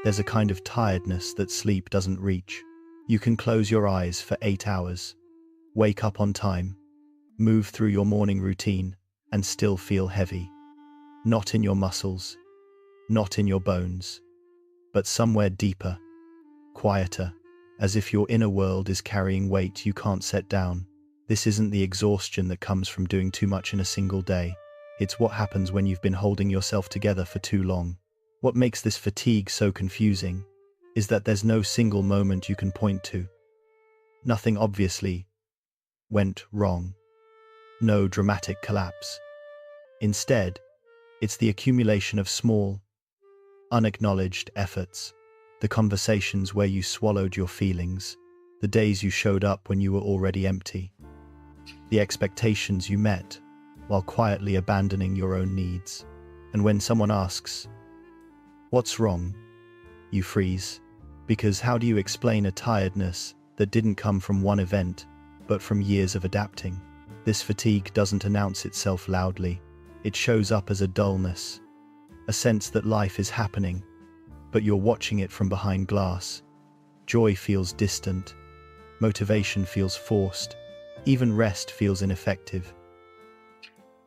There's a kind of tiredness that sleep doesn't reach. You can close your eyes for 8 hours, wake up on time, move through your morning routine, and still feel heavy. Not in your muscles, not in your bones, but somewhere deeper, quieter, as if your inner world is carrying weight you can't set down. This isn't the exhaustion that comes from doing too much in a single day. It's what happens when you've been holding yourself together for too long. What makes this fatigue so confusing is that there's no single moment you can point to. Nothing obviously went wrong. No dramatic collapse. Instead, it's the accumulation of small, unacknowledged efforts. The conversations where you swallowed your feelings, the days you showed up when you were already empty, the expectations you met while quietly abandoning your own needs. And when someone asks, "What's wrong?" you freeze, because how do you explain a tiredness that didn't come from one event, but from years of adapting? This fatigue doesn't announce itself loudly. It shows up as a dullness, a sense that life is happening, but you're watching it from behind glass. Joy feels distant, motivation feels forced, even rest feels ineffective.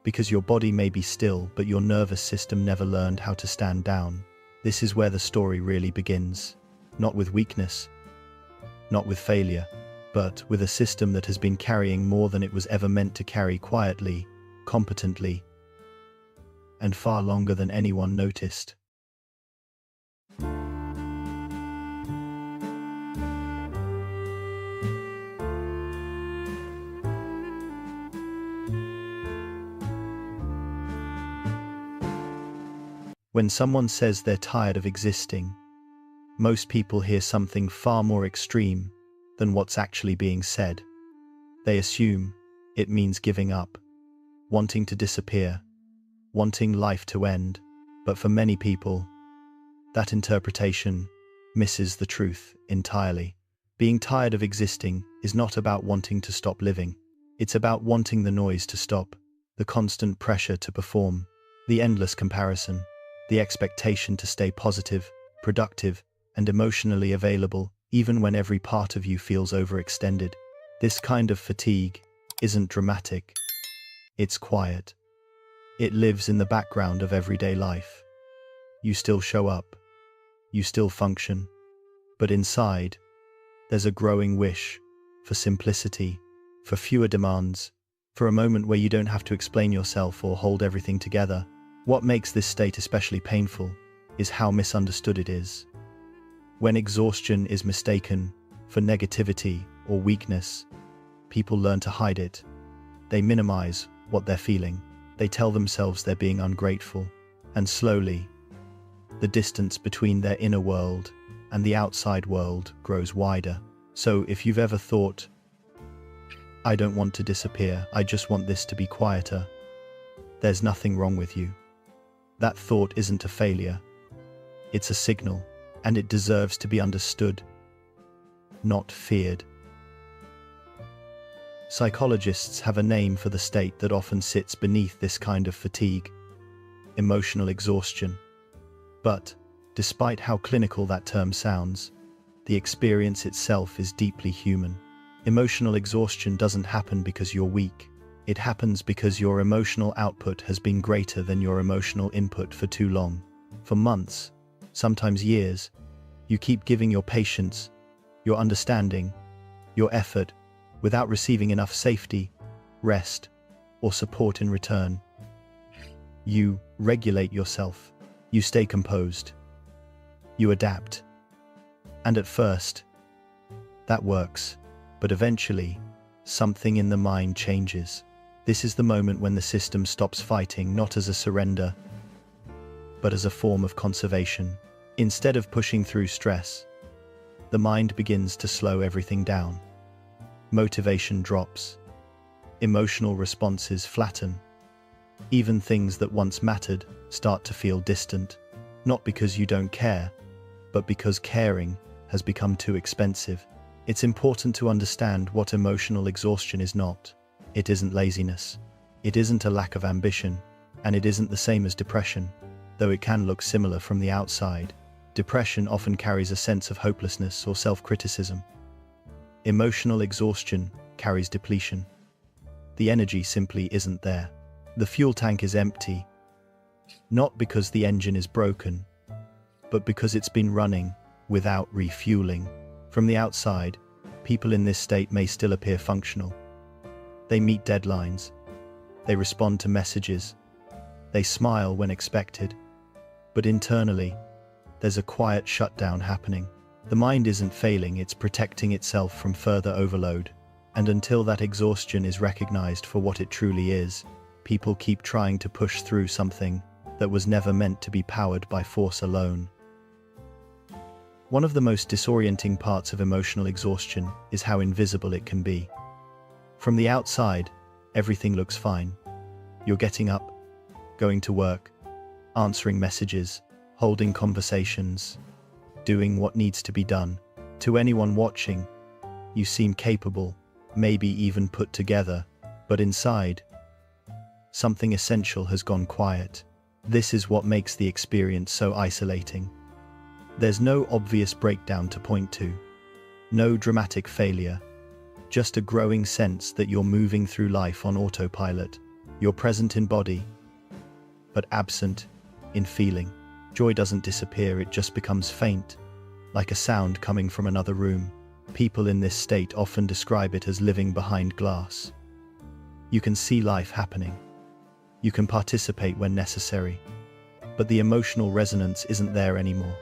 Because your body may be still, but your nervous system never learned how to stand down. This is where the story really begins. Not with weakness, not with failure, but with a system that has been carrying more than it was ever meant to carry, quietly, competently, and far longer than anyone noticed. When someone says they're tired of existing, most people hear something far more extreme than what's actually being said. They assume it means giving up, wanting to disappear, wanting life to end. But for many people, that interpretation misses the truth entirely. Being tired of existing is not about wanting to stop living. It's about wanting the noise to stop, the constant pressure to perform, the endless comparison, the expectation to stay positive, productive, and emotionally available, even when every part of you feels overextended. This kind of fatigue isn't dramatic. It's quiet. It lives in the background of everyday life. You still show up. You still function. But inside, there's a growing wish for simplicity, for fewer demands, for a moment where you don't have to explain yourself or hold everything together. What makes this state especially painful is how misunderstood it is. When exhaustion is mistaken for negativity or weakness, people learn to hide it. They minimize what they're feeling. They tell themselves they're being ungrateful. And slowly, the distance between their inner world and the outside world grows wider. So if you've ever thought, "I don't want to disappear, I just want this to be quieter," there's nothing wrong with you. That thought isn't a failure. It's a signal, and it deserves to be understood, not feared. Psychologists have a name for the state that often sits beneath this kind of fatigue: emotional exhaustion. But, despite how clinical that term sounds, the experience itself is deeply human. Emotional exhaustion doesn't happen because you're weak. It happens because your emotional output has been greater than your emotional input for too long. For months, sometimes years, you keep giving your patience, your understanding, your effort, without receiving enough safety, rest, or support in return. You regulate yourself. You stay composed. You adapt. And at first, that works. But eventually, something in the mind changes. This is the moment when the system stops fighting, not as a surrender, but as a form of conservation. Instead of pushing through stress, the mind begins to slow everything down. Motivation drops. Emotional responses flatten. Even things that once mattered start to feel distant. Not because you don't care, but because caring has become too expensive. It's important to understand what emotional exhaustion is not. It isn't laziness. It isn't a lack of ambition, and it isn't the same as depression, though it can look similar from the outside. Depression often carries a sense of hopelessness or self-criticism. Emotional exhaustion carries depletion. The energy simply isn't there. The fuel tank is empty, not because the engine is broken, but because it's been running without refueling. From the outside, people in this state may still appear functional. They meet deadlines. They respond to messages. They smile when expected. But internally, there's a quiet shutdown happening. The mind isn't failing, it's protecting itself from further overload. And until that exhaustion is recognized for what it truly is, people keep trying to push through something that was never meant to be powered by force alone. One of the most disorienting parts of emotional exhaustion is how invisible it can be. From the outside, everything looks fine. You're getting up, going to work, answering messages, holding conversations, doing what needs to be done. To anyone watching, you seem capable, maybe even put together, but inside, something essential has gone quiet. This is what makes the experience so isolating. There's no obvious breakdown to point to, no dramatic failure, just a growing sense that you're moving through life on autopilot. You're present in body, but absent in feeling. Joy doesn't disappear, it just becomes faint, like a sound coming from another room. People in this state often describe it as living behind glass. You can see life happening. You can participate when necessary, but the emotional resonance isn't there anymore.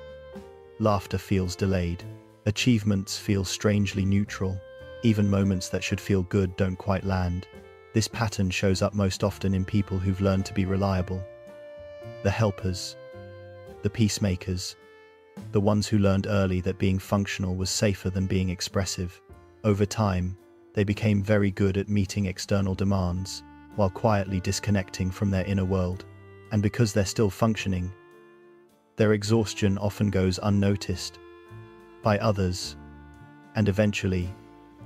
Laughter feels delayed. Achievements feel strangely neutral. Even moments that should feel good don't quite land. This pattern shows up most often in people who've learned to be reliable. The helpers, the peacemakers, the ones who learned early that being functional was safer than being expressive. Over time, they became very good at meeting external demands, while quietly disconnecting from their inner world. And because they're still functioning, their exhaustion often goes unnoticed by others, and eventually,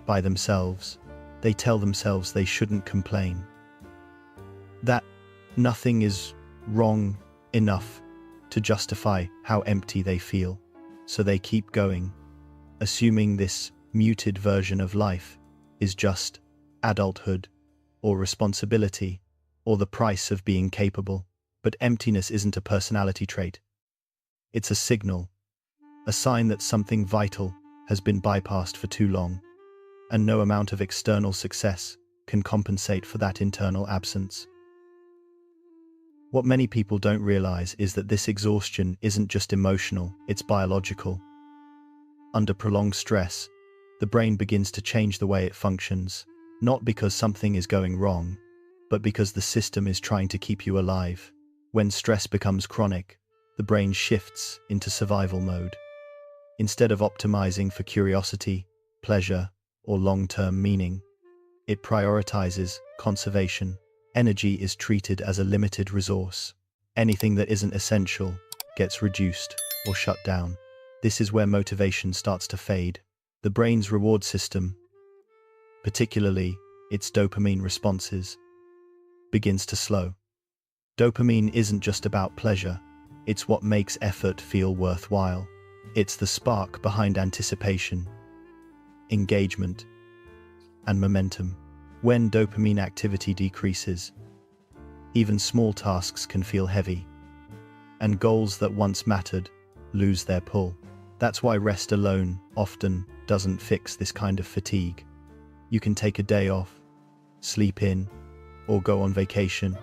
by themselves. They tell themselves they shouldn't complain, that nothing is wrong enough to justify how empty they feel. So they keep going, assuming this muted version of life is just adulthood, or responsibility, or the price of being capable. But emptiness isn't a personality trait. It's a signal, a sign that something vital has been bypassed for too long, and no amount of external success can compensate for that internal absence. What many people don't realize is that this exhaustion isn't just emotional, it's biological. Under prolonged stress, the brain begins to change the way it functions, not because something is going wrong, but because the system is trying to keep you alive. When stress becomes chronic, the brain shifts into survival mode. Instead of optimizing for curiosity, pleasure, or long-term meaning, it prioritizes conservation. Energy is treated as a limited resource. Anything that isn't essential gets reduced or shut down. This is where motivation starts to fade. The brain's reward system, particularly its dopamine responses, begins to slow. Dopamine isn't just about pleasure, it's what makes effort feel worthwhile. It's the spark behind anticipation, engagement, and momentum. When dopamine activity decreases, even small tasks can feel heavy, and goals that once mattered lose their pull. That's why rest alone often doesn't fix this kind of fatigue. You can take a day off, sleep in, or go on vacation,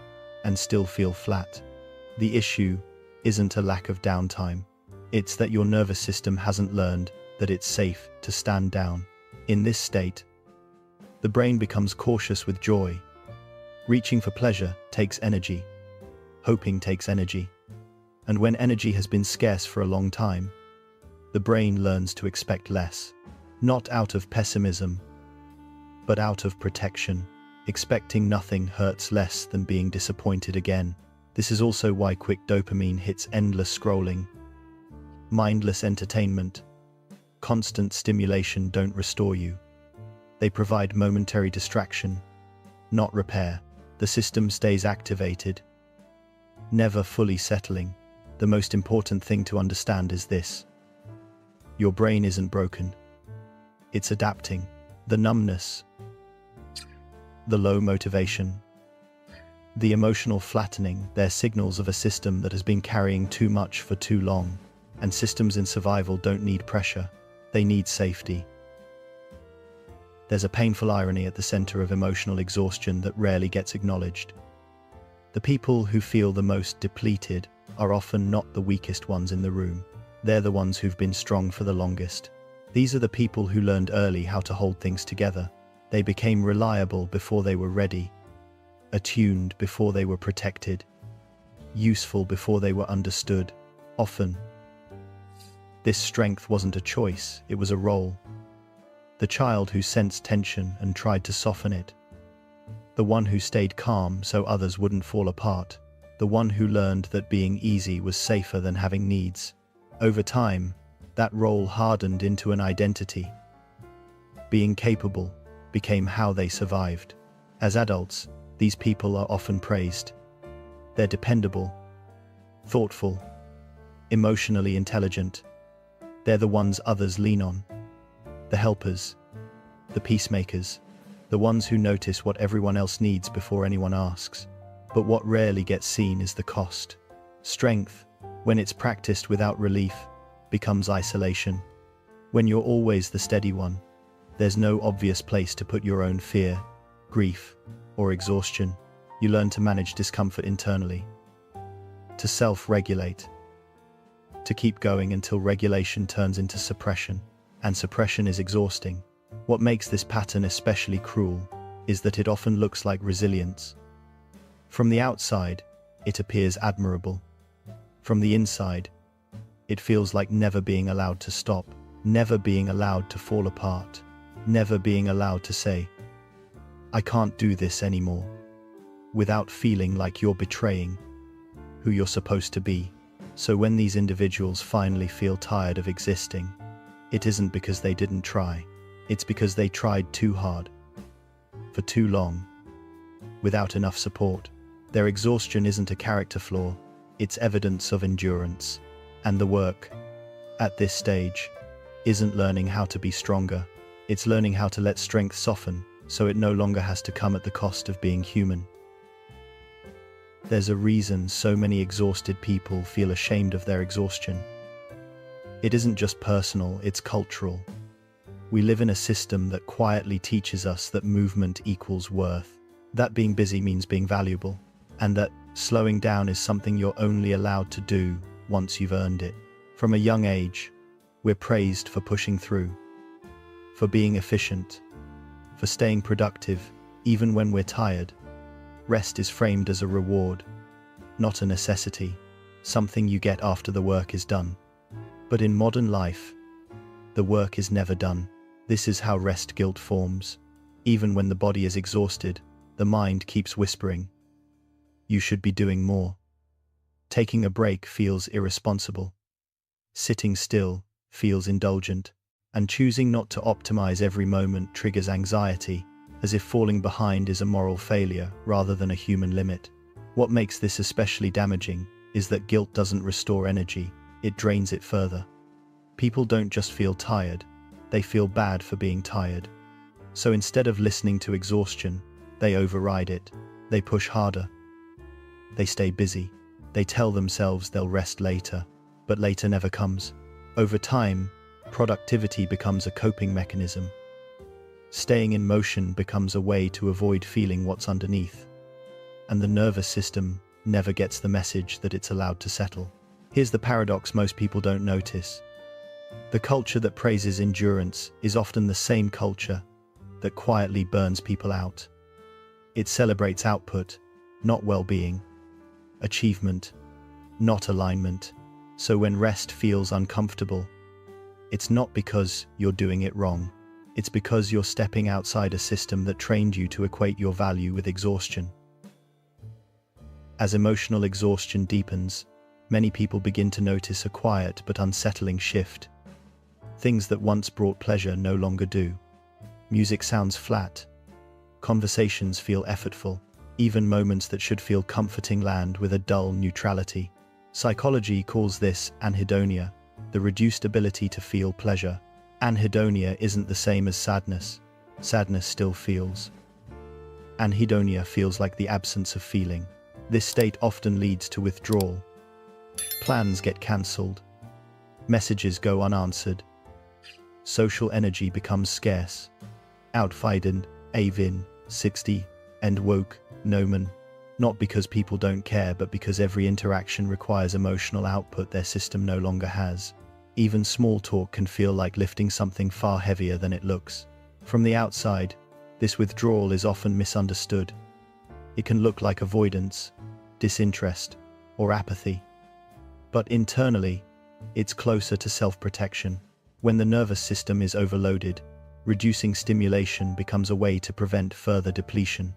and still feel flat. The issue isn't a lack of downtime. It's that your nervous system hasn't learned that it's safe to stand down. In this state, the brain becomes cautious with joy. Reaching for pleasure takes energy. Hoping takes energy. And when energy has been scarce for a long time, the brain learns to expect less. Not out of pessimism, but out of protection. Expecting nothing hurts less than being disappointed again. This is also why quick dopamine hits, endless scrolling, mindless entertainment, constant stimulation don't restore you. They provide momentary distraction, not repair. The system stays activated, never fully settling. the most important thing to understand is this. Your brain isn't broken. It's adapting. The numbness, the low motivation, the emotional flattening, they're signals of a system that has been carrying too much for too long. And systems in survival don't need pressure, they need safety. There's a painful irony at the center of emotional exhaustion that rarely gets acknowledged. The people who feel the most depleted are often not the weakest ones in the room. They're the ones who've been strong for the longest. These are the people who learned early how to hold things together. They became reliable before they were ready, attuned before they were protected, useful before they were understood. Often, this strength wasn't a choice, it was a role. The child who sensed tension and tried to soften it. The one who stayed calm so others wouldn't fall apart. The one who learned that being easy was safer than having needs. Over time, that role hardened into an identity. Being capable became how they survived. As adults, these people are often praised. They're dependable, thoughtful, emotionally intelligent. They're the ones others lean on. The helpers, the peacemakers, the ones who notice what everyone else needs before anyone asks. But what rarely gets seen is the cost. Strength, when it's practiced without relief, becomes isolation. When you're always the steady one, there's no obvious place to put your own fear, grief, or exhaustion. You learn to manage discomfort internally, to self-regulate, to keep going until regulation turns into suppression, and suppression is exhausting. What makes this pattern especially cruel is that it often looks like resilience. From the outside, it appears admirable. From the inside, it feels like never being allowed to stop, never being allowed to fall apart, never being allowed to say, "I can't do this anymore," without feeling like you're betraying who you're supposed to be. So when these individuals finally feel tired of existing, it isn't because they didn't try, it's because they tried too hard, for too long, without enough support. Their exhaustion isn't a character flaw, it's evidence of endurance. And the work, at this stage, isn't learning how to be stronger, it's learning how to let strength soften, so it no longer has to come at the cost of being human. There's a reason so many exhausted people feel ashamed of their exhaustion. It isn't just personal, it's cultural. We live in a system that quietly teaches us that movement equals worth, that being busy means being valuable, and that slowing down is something you're only allowed to do once you've earned it. From a young age, we're praised for pushing through, for being efficient, for staying productive, even when we're tired. Rest is framed as a reward, not a necessity, something you get after the work is done. But in modern life, the work is never done. This is how rest guilt forms. Even when the body is exhausted, the mind keeps whispering, "You should be doing more." Taking a break feels irresponsible. Sitting still feels indulgent. And choosing not to optimize every moment triggers anxiety, as if falling behind is a moral failure rather than a human limit. What makes this especially damaging is that guilt doesn't restore energy, it drains it further. People don't just feel tired, they feel bad for being tired. So instead of listening to exhaustion, they override it, they push harder. They stay busy, they tell themselves they'll rest later, but later never comes. Over time, productivity becomes a coping mechanism. Staying in motion becomes a way to avoid feeling what's underneath. And the nervous system never gets the message that it's allowed to settle. Here's the paradox most people don't notice. The culture that praises endurance is often the same culture that quietly burns people out. It celebrates output, not well-being, achievement, not alignment. So when rest feels uncomfortable, it's not because you're doing it wrong. It's because you're stepping outside a system that trained you to equate your value with exhaustion. As emotional exhaustion deepens, many people begin to notice a quiet but unsettling shift. Things that once brought pleasure no longer do. Music sounds flat. Conversations feel effortful. Even moments that should feel comforting land with a dull neutrality. Psychology calls this anhedonia, the reduced ability to feel pleasure. Anhedonia isn't the same as sadness. Sadness still feels. Anhedonia feels like the absence of feeling. This state often leads to withdrawal. Plans get cancelled. Messages go unanswered. Social energy becomes scarce. Outfiden, avin, 60, and woke, nomen. Not because people don't care, but because every interaction requires emotional output their system no longer has. Even small talk can feel like lifting something far heavier than it looks. From the outside, this withdrawal is often misunderstood. It can look like avoidance, disinterest, or apathy. But internally, it's closer to self-protection. When the nervous system is overloaded, reducing stimulation becomes a way to prevent further depletion.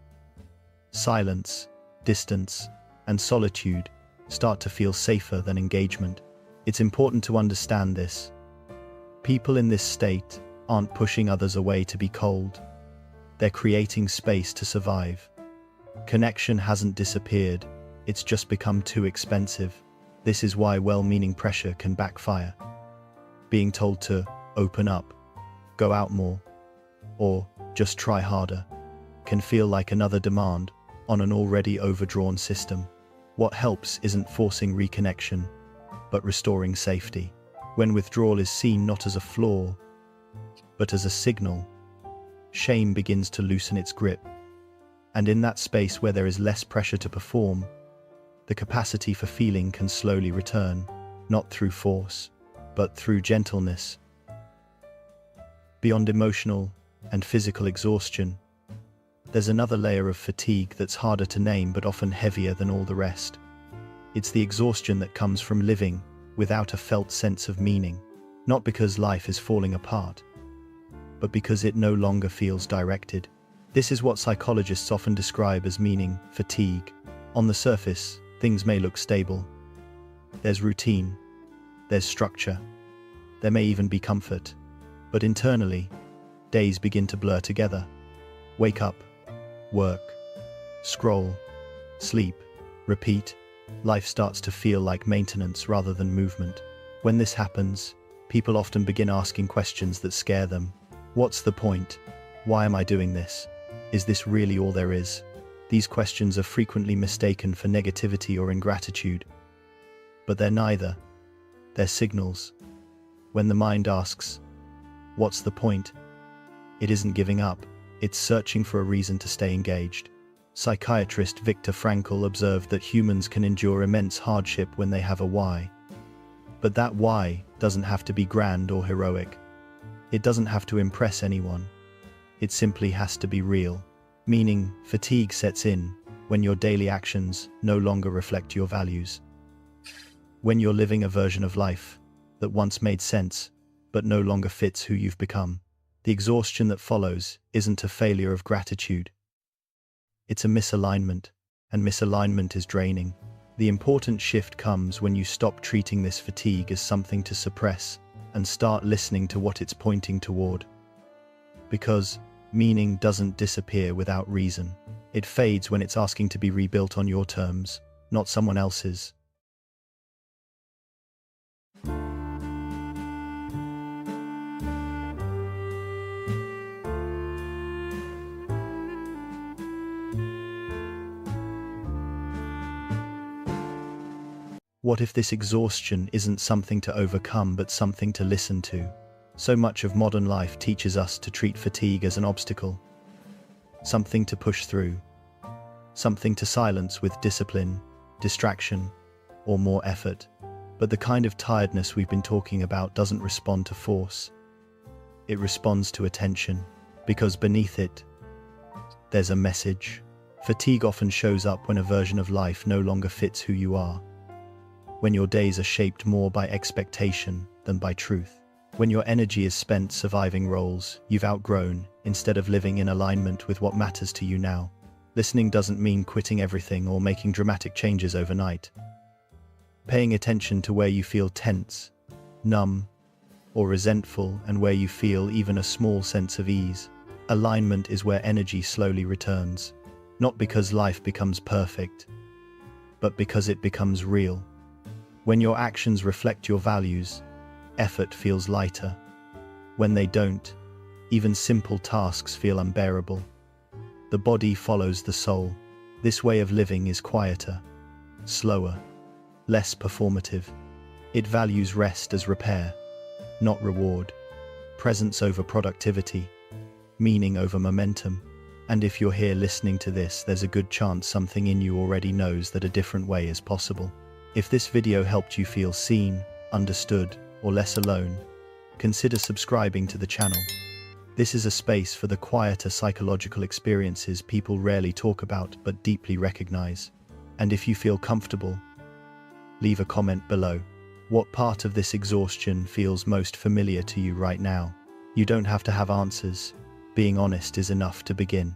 Silence, distance, and solitude start to feel safer than engagement. It's important to understand this. People in this state aren't pushing others away to be cold. They're creating space to survive. Connection hasn't disappeared, it's just become too expensive. This is why well-meaning pressure can backfire. Being told to open up, go out more, or just try harder can feel like another demand on an already overdrawn system. What helps isn't forcing reconnection, but restoring safety. When withdrawal is seen not as a flaw, but as a signal, shame begins to loosen its grip. And in that space where there is less pressure to perform, the capacity for feeling can slowly return, not through force, but through gentleness. Beyond emotional and physical exhaustion, there's another layer of fatigue that's harder to name but often heavier than all the rest. It's the exhaustion that comes from living without a felt sense of meaning, not because life is falling apart, but because it no longer feels directed. This is what psychologists often describe as meaning fatigue. On the surface, things may look stable. There's routine, there's structure, there may even be comfort, but internally, days begin to blur together. Wake up, work, scroll, sleep, repeat. Life starts to feel like maintenance rather than movement. When this happens, people often begin asking questions that scare them. What's the point? Why am I doing this? Is this really all there is? These questions are frequently mistaken for negativity or ingratitude. But they're neither. They're signals. When the mind asks, what's the point? It isn't giving up, it's searching for a reason to stay engaged. Psychiatrist Viktor Frankl observed that humans can endure immense hardship when they have a why. But that why doesn't have to be grand or heroic. It doesn't have to impress anyone. It simply has to be real. Meaning, fatigue sets in when your daily actions no longer reflect your values. When you're living a version of life that once made sense, but no longer fits who you've become. The exhaustion that follows isn't a failure of gratitude. It's a misalignment, and misalignment is draining. The important shift comes when you stop treating this fatigue as something to suppress and start listening to what it's pointing toward. Because meaning doesn't disappear without reason. It fades when it's asking to be rebuilt on your terms, not someone else's. What if this exhaustion isn't something to overcome but something to listen to? So much of modern life teaches us to treat fatigue as an obstacle, something to push through, something to silence with discipline, distraction, or more effort. But the kind of tiredness we've been talking about doesn't respond to force. It responds to attention, because beneath it, there's a message. Fatigue often shows up when a version of life no longer fits who you are. When your days are shaped more by expectation than by truth. When your energy is spent surviving roles you've outgrown instead of living in alignment with what matters to you now. Listening doesn't mean quitting everything or making dramatic changes overnight. Paying attention to where you feel tense, numb, or resentful, and where you feel even a small sense of ease. Alignment is where energy slowly returns. Not because life becomes perfect, but because it becomes real. When your actions reflect your values, effort feels lighter. When they don't, even simple tasks feel unbearable. The body follows the soul. This way of living is quieter, slower, less performative. It values rest as repair, not reward, presence over productivity, meaning over momentum. And if you're here listening to this, there's a good chance something in you already knows that a different way is possible. If this video helped you feel seen, understood, or less alone, consider subscribing to the channel. This is a space for the quieter psychological experiences people rarely talk about but deeply recognize. And if you feel comfortable, leave a comment below. What part of this exhaustion feels most familiar to you right now? You don't have to have answers. Being honest is enough to begin.